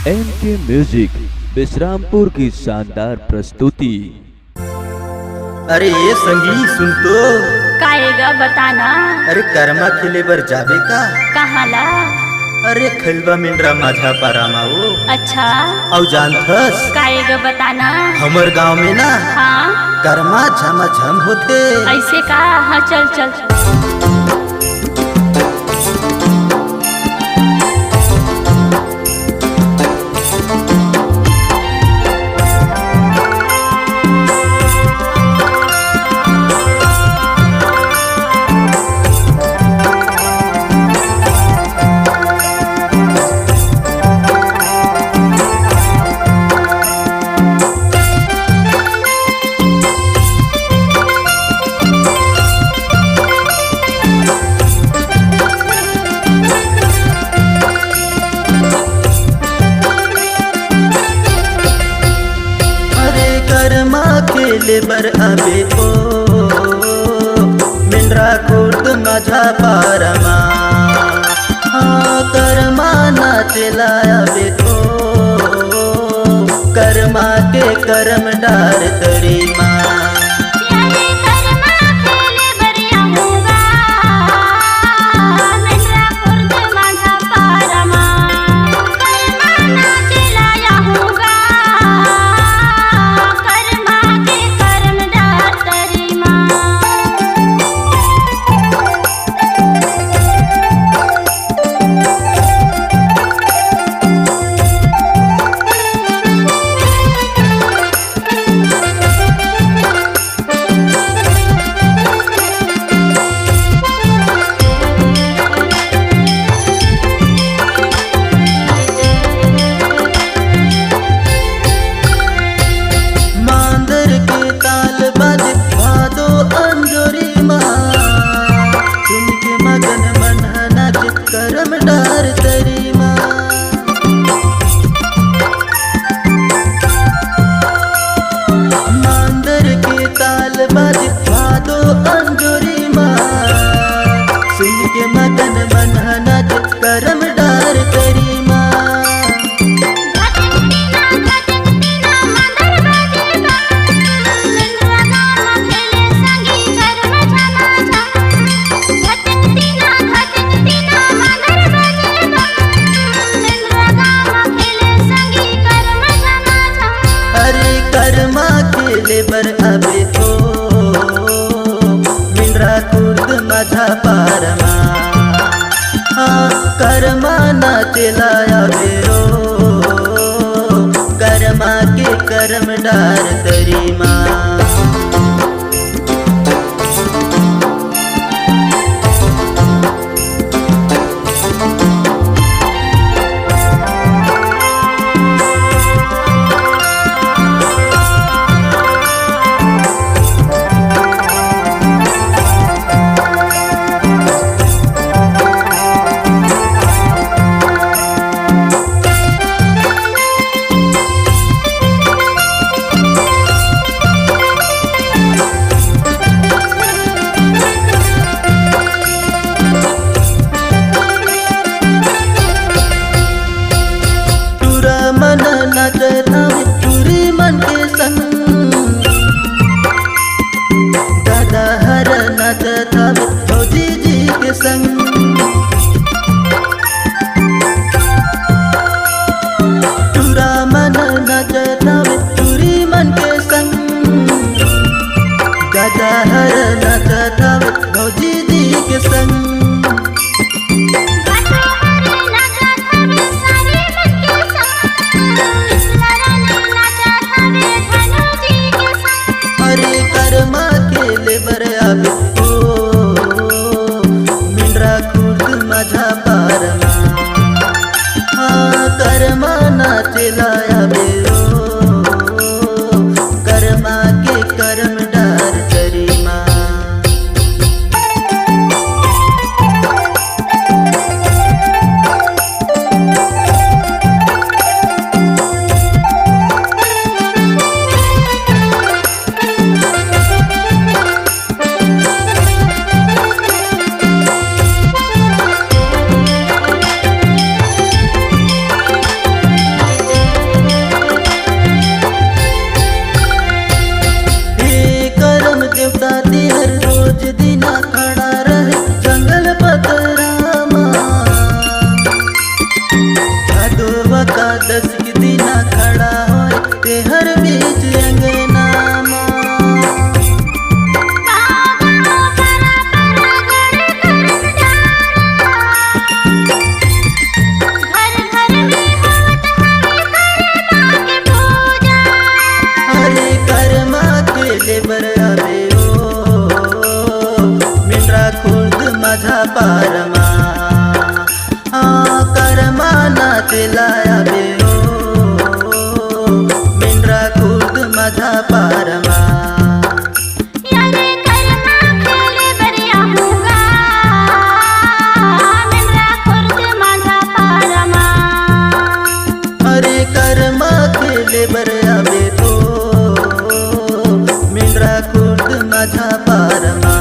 एनके music Vishrampur की शानदार प्रस्तुति। अरे ये संगी सुन तो काएगा बताना। अरे कर्मा खेले बर जाबे का कहाँ ला? अरे खलबा मिंडरा माझा पारामा वो अच्छा औ जानथस काएगा बताना। हमर गांव में ना हाँ कर्मा झमा झम होते। ऐसे का? हाँ चल चल चल। खेले बर आबे ओ मिंडरा खुर्द माझा पारमा। हाँ कर्मा नाचेला आबे ओ कर्मा के कर्म डार तरी माँ। कर्मा खेले बर आबे ओ मिंडरा खुर्द माझा पारमा। हाँ कर्मा नाचेला आबे ओ कर्मा के कर्म डार तरी माँ। दादा हर नाचत हवे फौजी जी के संग। टूरा मन नाचत हवे टूरी मन के संग। दादा हर नाचत हवे फौजी जी के संग। कर्मा खेले बर आबे ओ मिंडरा खुर्द माझा पारमा। हाँ कर्मा नाचेला आबे ओ कर्मा के कर्म डार तरी माँ। करमा नाचलाया बेरो मेंढरा खुर्द माझा पारमा यारे कर्मा खेले बरिया हुगा मेंढरा खुर्द माझा पारमा अरे करमा खेले बरया बेरो मेंढरा खुर्द माझा पारमा